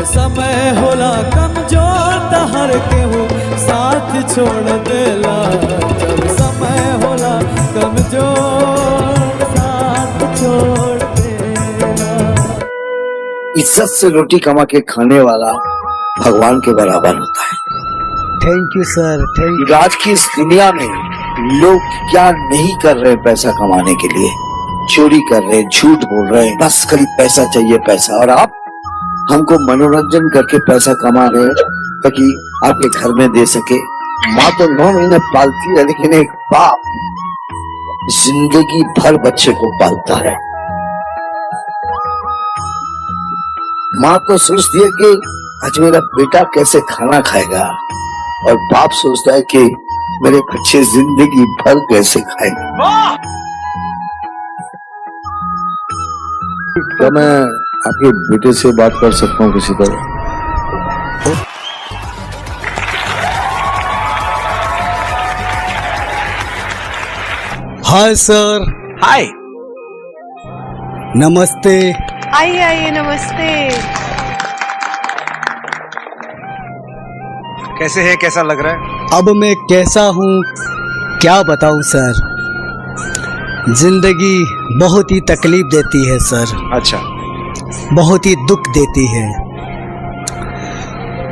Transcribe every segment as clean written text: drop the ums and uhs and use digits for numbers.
जब समय होला कमजोर त हर केहू साथ छोड़ देला। जब समय होला कमजोर साथ छोड़ देला। इज्जत से रोटी कमा के खाने वाला भगवान के बराबर होता है। Thank you sir, thank you. आज की इस दुनिया में लोग क्या नहीं कर रहे पैसा कमाने के लिए, चोरी कर रहे, झूठ बोल रहे, बस खाली पैसा चाहिए पैसा। और आप हमको मनोरंजन करके पैसा कमा रहे हैं ताकि आपके घर में दे सके। माँ तो 9 महीने पालती है, लेकिन एक बाप जिंदगी भर बच्चे को पालता है। माँ तो सोचती है कि आज मेरा बेटा कैसे खाना खाएगा, और बाप सोचता है कि मेरे बच्चे जिंदगी भर कैसे खाएंगे। क्या मैं आपके बेटे से बात कर सकता हूँ किसी तरह? Hi sir. हाय। नमस्ते। आइए आइए, नमस्ते। कैसे है, कैसा लग रहा है? अब मैं कैसा हूँ क्या बताऊँ सर। जिंदगी बहुत ही तकलीफ देती है सर, अच्छा। बहुत ही दुख देती है।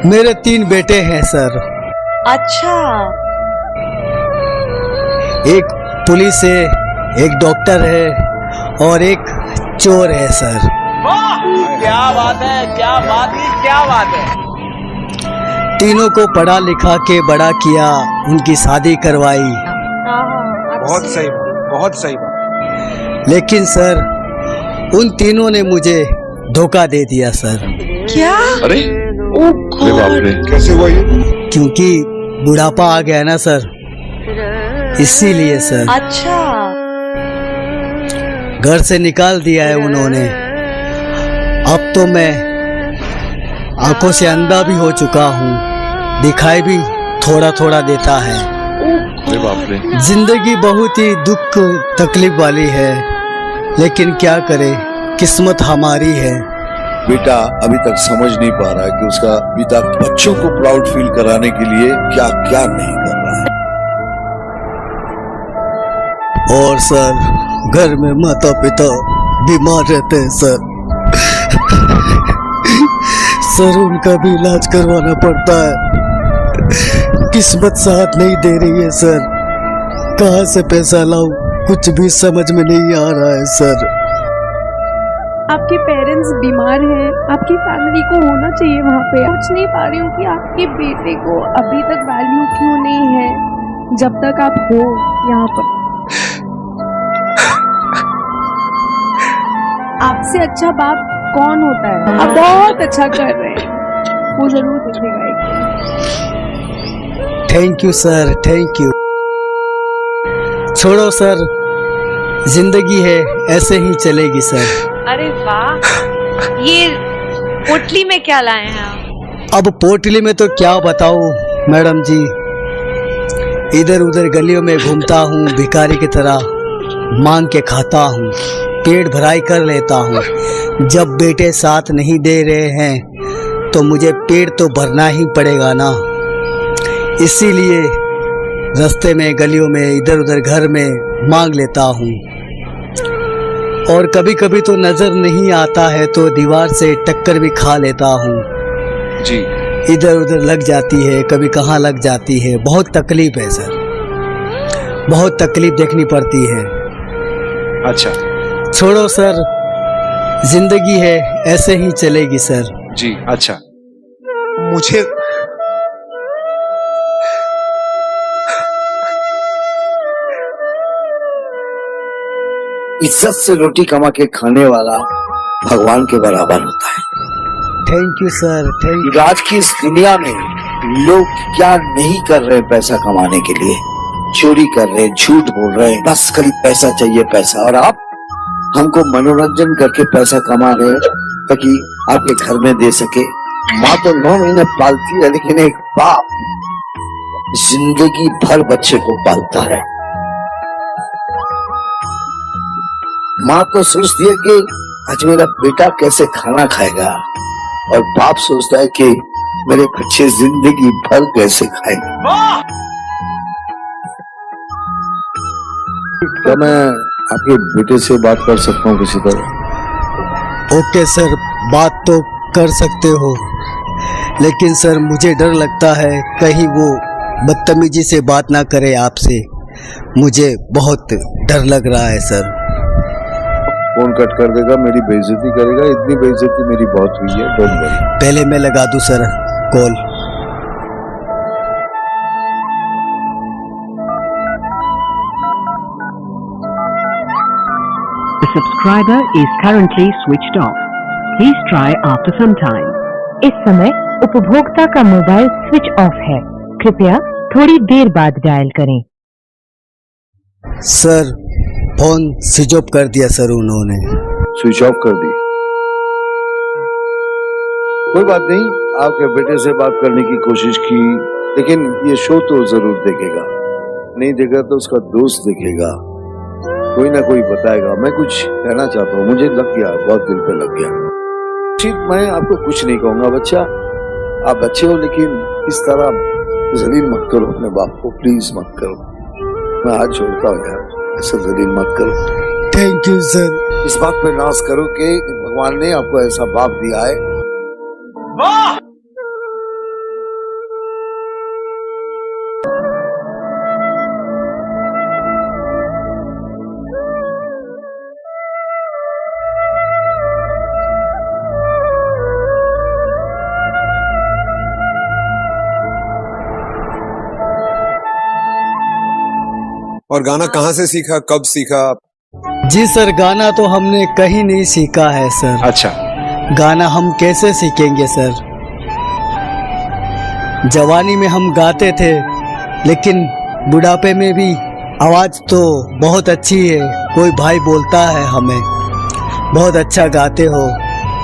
मेरे 3 बेटे हैं सर। अच्छा। एक पुलिस है, एक डॉक्टर है और एक चोर है सर। क्या बात है, क्या बात है, क्या बात है। तीनों को पढ़ा लिखा के बड़ा किया, उनकी शादी करवाई। बहुत सही बात, बहुत सही बात। लेकिन सर उन तीनों ने मुझे धोखा दे दिया सर। क्या? अरे बाप रे, कैसे हुआ ये? क्योंकि बुढ़ापा आ गया ना सर, इसीलिए सर। अच्छा। घर से निकाल दिया है उन्होंने। अब तो मैं आंखों से अंधा भी हो चुका हूँ, दिखाई भी थोड़ा थोड़ा देता है। अरे बाप रे। जिंदगी बहुत ही दुख तकलीफ वाली है, लेकिन क्या करे, किस्मत हमारी है। बेटा अभी तक समझ नहीं पा रहा है कि उसका पिता बच्चों को प्राउड फील कराने के लिए क्या क्या नहीं कर रहा है। और सर घर में माता पिता बीमार रहते हैं सर। सर उनका भी इलाज करवाना पड़ता है। किस्मत साथ नहीं दे रही है सर। कहाँ से पैसा लाऊं, कुछ भी समझ में नहीं आ रहा है सर। आपके पेरेंट्स बीमार हैं, आपकी फैमिली को होना चाहिए वहाँ पे। सोच नहीं पा रही हूँ कि आपके बेटे को अभी तक वैल्यू क्यों नहीं है, जब तक आप हो यहाँ पर। आपसे अच्छा बाप कौन होता है? आप बहुत अच्छा कर रहे हैं, वो जरूर दिखेगा एक दिन। Thank you sir, thank you. छोड़ो सर, जिंदगी है ऐसे ही चलेगी सर। अरे वाह, ये पोटली में क्या लाए हैं आप? अब पोटली में तो क्या बताऊं मैडम जी, इधर उधर गलियों में घूमता हूँ, भिखारी की तरह मांग के खाता हूँ, पेट भराई कर लेता हूँ। जब बेटे साथ नहीं दे रहे हैं तो मुझे पेट तो भरना ही पड़ेगा ना। इसीलिए रास्ते में गलियों में इधर उधर घर में मांग लेता हूँ। और कभी कभी तो नजर नहीं आता है तो दीवार से टक्कर भी खा लेता हूँ जी। इधर उधर लग जाती है, कभी कहाँ लग जाती है। बहुत तकलीफ है सर, बहुत तकलीफ देखनी पड़ती है। अच्छा। छोड़ो सर, जिंदगी है ऐसे ही चलेगी सर। जी। अच्छा, मुझे इज्जत से रोटी कमा के खाने वाला भगवान के बराबर होता है। Thank you sir, thank you. आज की इस दुनिया में लोग क्या नहीं कर रहे पैसा कमाने के लिए, चोरी कर रहे, झूठ बोल रहे, बस खाली पैसा चाहिए पैसा। और आप हमको मनोरंजन करके पैसा कमा रहे हैं ताकि आपके घर में दे सके। माँ तो 9 महीने पालती है, लेकिन एक बाप जिंदगी भर बच्चे को पालता है। माँ तो सोचती है कि आज मेरा बेटा कैसे खाना खाएगा, और बाप सोचता है कि मेरे बच्चे जिंदगी भर कैसे खाएंगे। क्या मैं आपके बेटे से बात कर सकता हूँ किसी तरह? ओके सर, बात तो कर सकते हो, लेकिन सर मुझे डर लगता है कहीं वो बदतमीजी से बात ना करे आपसे। मुझे बहुत डर लग रहा है सर। फोन कट कर देगा, मेरी बेइज्जती करेगा। इतनी बेइज्जती मेरी बहुत हुई है, डोंट वरी। पहले मैं लगा दूं sir call. The subscriber is currently switched off. Please try after some time. इस समय उपभोक्ता का मोबाइल स्विच ऑफ है, कृपया थोड़ी देर बाद डायल करें। सर फोन स्विच ऑफ कर दिया सर उन्होंने। स्विच ऑफ कर दी? कोई बात नहीं, आपके बेटे से बात करने की कोशिश की, लेकिन ये शो तो जरूर देखेगा। नहीं देगा तो उसका दोस्त देखेगा, कोई ना कोई बताएगा। मैं कुछ कहना चाहता हूँ, मुझे लग गया, बहुत दिल पे लग गया। मैं आपको कुछ नहीं कहूंगा बच्चा, आप अच्छे हो, लेकिन इस तरह जलील मत करो अपने बाप को, प्लीज मत करो। मैं हाथ जोड़ता हूँ यार, ऐसा जलील मत करो। Thank you sir. इस बात पे नाज करो कि भगवान ने आपको ऐसा बाप दिया है। और गाना कहाँ से सीखा, कब सीखा? जी सर, गाना तो हमने कहीं नहीं सीखा है सर। अच्छा, गाना हम कैसे सीखेंगे सर? जवानी में हम गाते थे, लेकिन बुढ़ापे में भी आवाज़ तो बहुत अच्छी है। कोई भाई बोलता है हमें बहुत अच्छा गाते हो।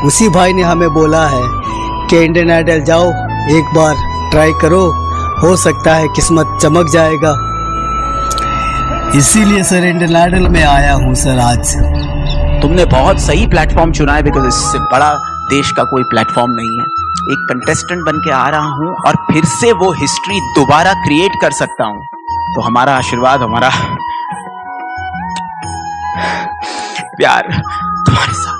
उसी भाई ने हमें बोला है कि इंडियन आइडल जाओ, एक बार ट्राई करो, हो सकता है किस्मत चमक जाएगा। इसीलिए सर इंडियन आइडल में आया हूँ सर आज। तुमने बहुत सही प्लेटफॉर्म चुना है, बिकॉज इससे बड़ा देश का कोई प्लेटफॉर्म नहीं है। एक कंटेस्टेंट बन के आ रहा हूँ और फिर से वो हिस्ट्री दोबारा क्रिएट कर सकता हूँ, तो हमारा आशीर्वाद, हमारा प्यार तुम्हारे साथ।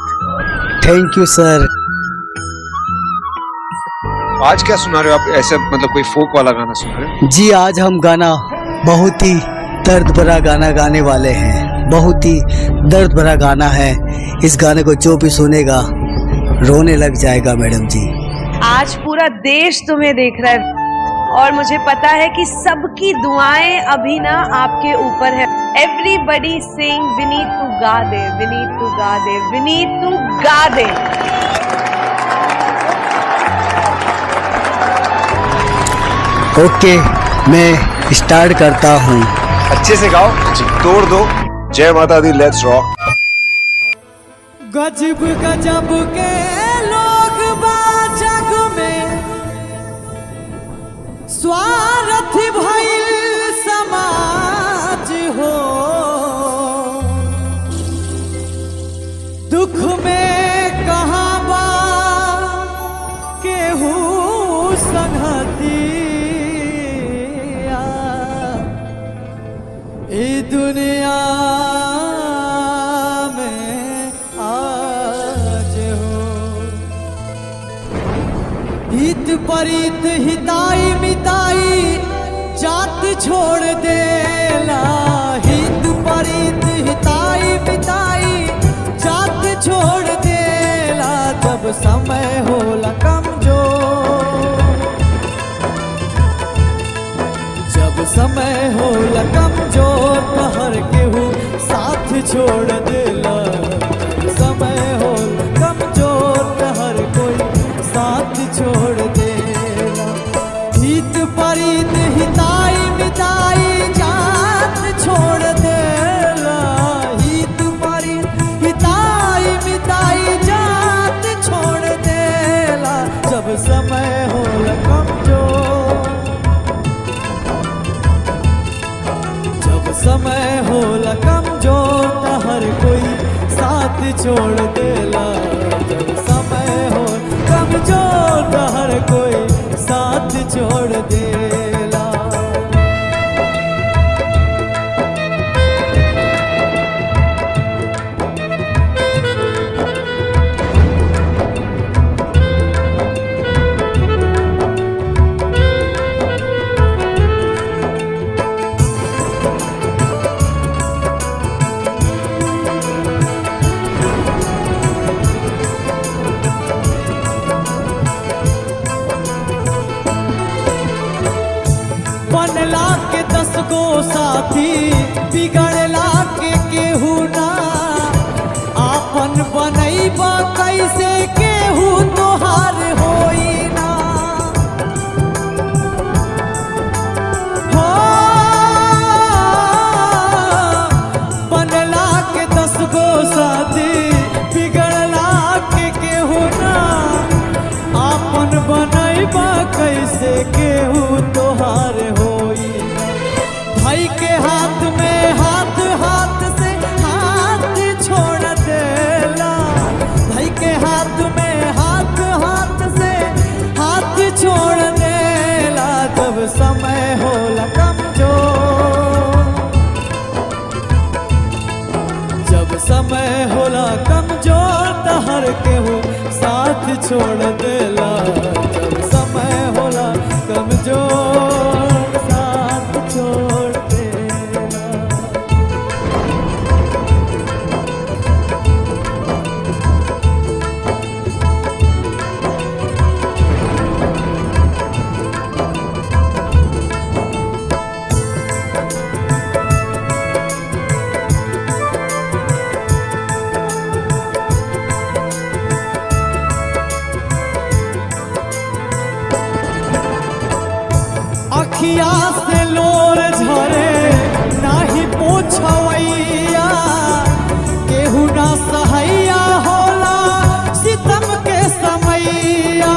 Thank you sir. आज क्या सुना रहे हो आप? ऐसे मतलब कोई फोक वाला गाना सुना रहे हो? जी, आज हम गाना बहुत ही दर्द भरा गाना गाने वाले हैं। बहुत ही दर्द भरा गाना है। इस गाने को जो भी सुनेगा रोने लग जाएगा मैडम जी। आज पूरा देश तुम्हें देख रहा है और मुझे पता है कि सबकी दुआएं अभी ना आपके ऊपर है। एवरीबडी सिंग विनीत तू गा दे, विनीत तू गा दे, विनीत तू गा दे। ओके, मैं स्टार्ट करता हूँ। अच्छे से गाओ, तोड़ दो। जय माता दी, लेट्स रॉक। गजब गजब के लोग बा जग में, स्वार्थी भइल समाज हो। दुख में कहाँ बा केहू संगतिया। ई दुनिया में आज हो, हित परित हिताई मिताई जात छोड़ देला। हित परित हिताई मिताई जात छोड़ देला। जब समय होला कमजोर, जब समय होला कमजोर, तो हर केहू साथ छोड़ देला। जब समय होला कमजोर, तो हर कोई साथ छोड़ देला। हित परित हिताई मिताई जात छोड़ देला। हित परित हिताई मिताई जात छोड़ देला। जब समय होला कमजोर, जब समय होला कमजोर, तो हर कोई साथ छोड़ देला। जब समय हो कमजोर, बनला के 10 गो साथी बिगड़ला के केहू ना आपन बनैबा कैसे केहू तोहार होई ना हो बनला के 10 गो साथी बिगड़ला के केहू ना आपन बनैबा कैसे केहू तोहार होई भाई के हाथ में हाथ हाथ से हाथ छोड़ देला भाई के हाथ में हाथ हाथ से हाथ छोड़ देला जब समय होला कमजोर जब समय होला कमजोर त हर केहू साथ छोड़ देला जब समय होला कमजोर साथ छोड़ देला अखिया से लोर झरे नाही पोछवैया केहू ना सहैया होला सितम के समैया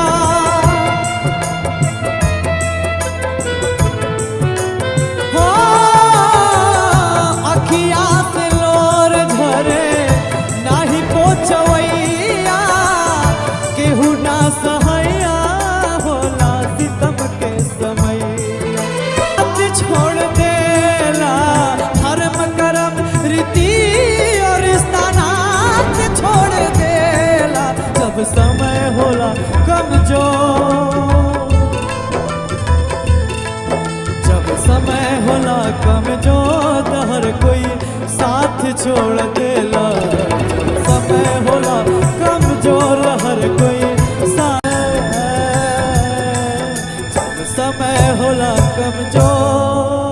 हो अखिया से लोर झरे नाही पोछवैया केहू ना सहैया होला सितम के समैया छोड़ देला धर्म कर्म रीति और स्थानात छोड़ देला जब समय होला कमजोर जब समय होला कमजोर त हर कोई साथ छोड़ देला जब समय होला कमजोर हर कोई साथ जब समय होला कमजोर